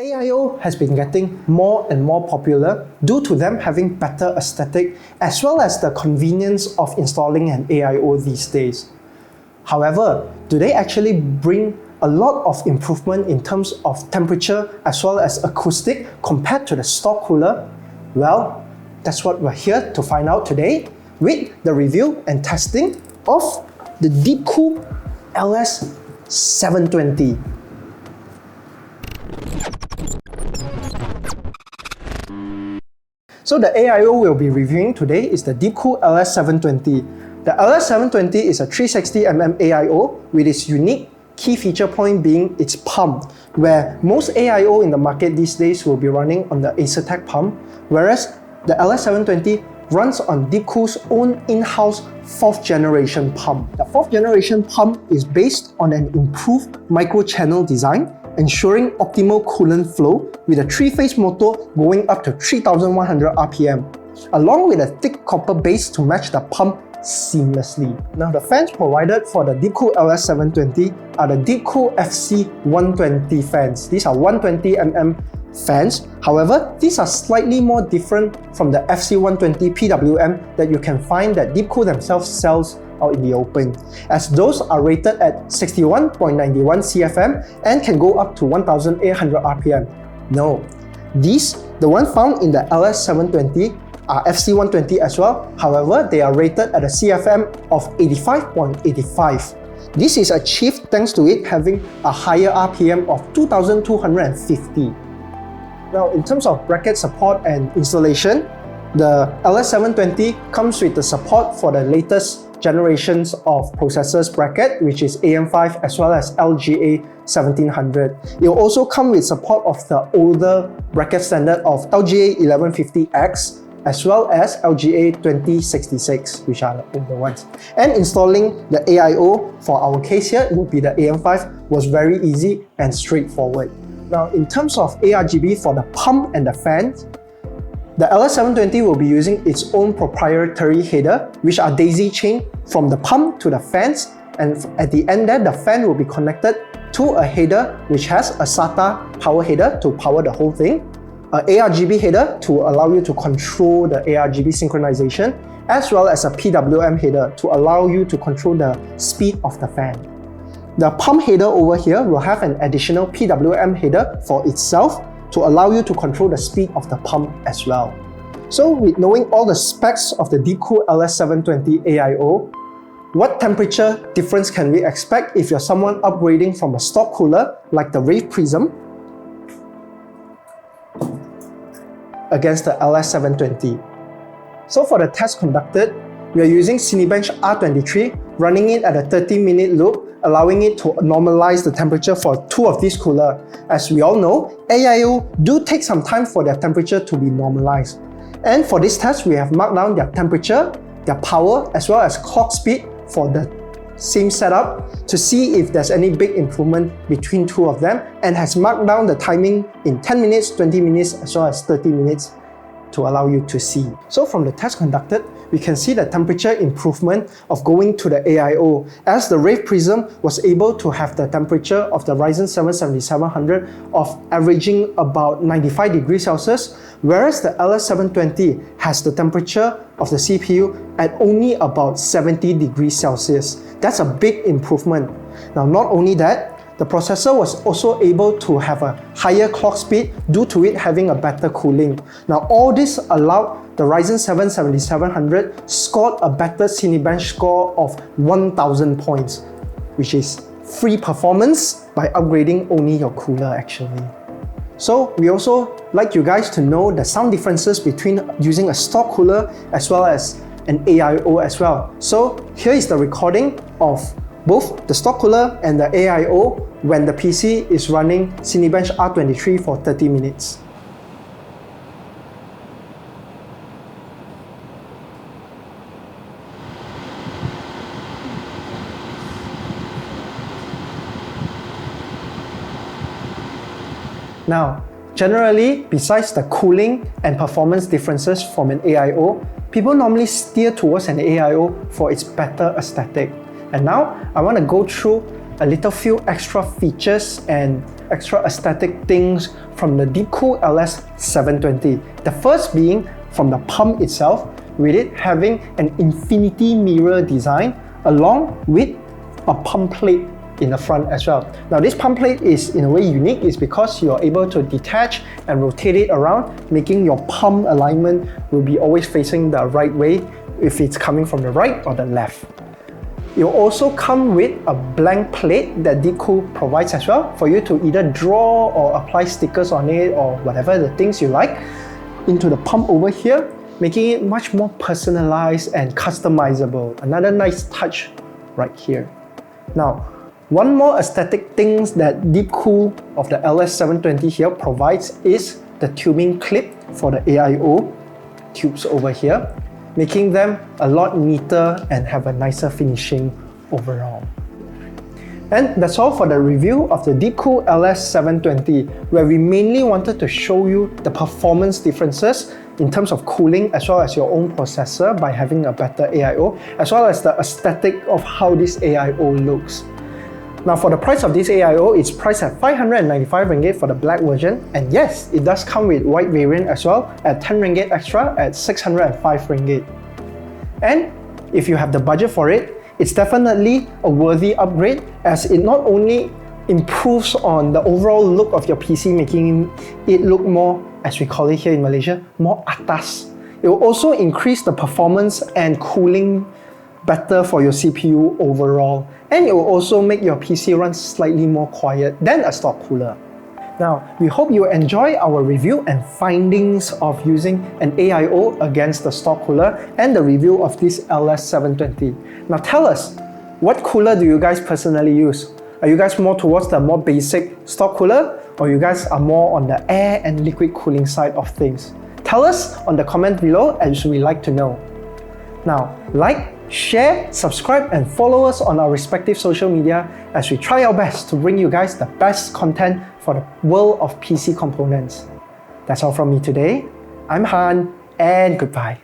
AIO has been getting more and more popular due to them having better aesthetic as well as the convenience of installing an AIO these days. However, do they actually bring a lot of improvement in terms of temperature as well as acoustic compared to the stock cooler? Well, that's what we're here to find out today with the review and testing of the DeepCool LS720. So the AIO we'll be reviewing today is the DeepCool LS720. The LS720 is a 360mm AIO with its unique key feature point being its pump, where most AIO in the market these days will be running on the Acertech pump, whereas the LS720 runs on DeepCool's own in-house 4th generation pump. The 4th generation pump is based on an improved micro-channel design, ensuring optimal coolant flow with a 3-phase motor going up to 3100 RPM, along with a thick copper base to match the pump seamlessly. Now the fans provided for the DeepCool LS720 are the DeepCool FC120 fans. These are 120mm fans. However, these are slightly more different from the FC120 PWM that you can find that DeepCool themselves sells out in the open, as those are rated at 61.91 CFM and can go up to 1800 RPM. No, these, the one found in the LS720, are FC120 as well. However, they are rated at a CFM of 85.85. This is achieved thanks to it having a higher RPM of 2250. Now, in terms of bracket support and installation, the LS720 comes with the support for the latest generations of processors bracket, which is AM5 as well as LGA 1700. It will also come with support of the older bracket standard of LGA 1150X as well as LGA 2066, which are the older ones. And installing the AIO for our case here, it would be the AM5, was very easy and straightforward. Now, in terms of ARGB for the pump and the fans, the LS720 will be using its own proprietary header, which are daisy chained from the pump to the fans, and at the end there, the fan will be connected to a header which has a SATA power header to power the whole thing, an ARGB header to allow you to control the ARGB synchronization, as well as a PWM header to allow you to control the speed of the fan. The pump header over here will have an additional PWM header for itself to allow you to control the speed of the pump as well. So with knowing all the specs of the DeepCool LS720 AIO, what temperature difference can we expect if you're someone upgrading from a stock cooler like the Rave Prism against the LS720? So for the test conducted, we are using Cinebench R23, running it at a 30-minute loop, allowing it to normalize the temperature for two of these coolers. As we all know, AIO do take some time for their temperature to be normalized. And for this test, we have marked down their temperature, their power, as well as clock speed for the same setup to see if there's any big improvement between two of them, and has marked down the timing in 10 minutes, 20 minutes, as well as 30 minutes to allow you to see. So from the test conducted, we can see the temperature improvement of going to the AIO, as the Rave Prism was able to have the temperature of the Ryzen 7 7700 of averaging about 95 degrees Celsius, whereas the LS720 has the temperature of the CPU at only about 70 degrees Celsius. That's a big improvement. Now, not only that, the processor was also able to have a higher clock speed due to it having a better cooling. Now, all this allowed the Ryzen 7 7700 scored a better Cinebench score of 1000 points, which is free performance by upgrading only your cooler actually. So we also like you guys to know the sound differences between using a stock cooler as well as an AIO as well. So here is the recording of both the stock cooler and the AIO when the PC is running Cinebench R23 for 30 minutes. Now, generally, besides the cooling and performance differences from an AIO, people normally steer towards an AIO for its better aesthetic. And now, I want to go through a little few extra features and extra aesthetic things from the DeepCool LS720. The first being from the pump itself, with it having an infinity mirror design along with a pump plate in the front as well. Now this pump plate is in a way unique is because you're able to detach and rotate it around, making your pump alignment will be always facing the right way if it's coming from the right or the left. You'll also come with a blank plate that DeepCool provides as well for you to either draw or apply stickers on it or whatever the things you like into the pump over here, making it much more personalized and customizable. Another nice touch right here. Now, one more aesthetic things that DeepCool of the LS720 here provides is the tubing clip for the AIO tubes over here, making them a lot neater and have a nicer finishing overall. And that's all for the review of the DeepCool LS720, where we mainly wanted to show you the performance differences in terms of cooling as well as your own processor by having a better AIO, as well as the aesthetic of how this AIO looks. Now for the price of this AIO, it's priced at 595 ringgit for the black version, and yes, it does come with white variant as well at 10 ringgit extra at 605 ringgit. And if you have the budget for it, it's definitely a worthy upgrade, as it not only improves on the overall look of your PC, making it look more, as we call it here in Malaysia, more atas. It will also increase the performance and cooling better for your CPU overall, and it will also make your PC run slightly more quiet than a stock cooler. Now, we hope you enjoy our review and findings of using an AIO against the stock cooler and the review of this LS720. Now tell us, what cooler do you guys personally use? Are you guys more towards the more basic stock cooler, or you guys are more on the air and liquid cooling side of things? Tell us on the comment below, as we like to know. Now, like, share, subscribe, and follow us on our respective social media as we try our best to bring you guys the best content for the world of PC components. That's all from me today. I'm Han, and goodbye.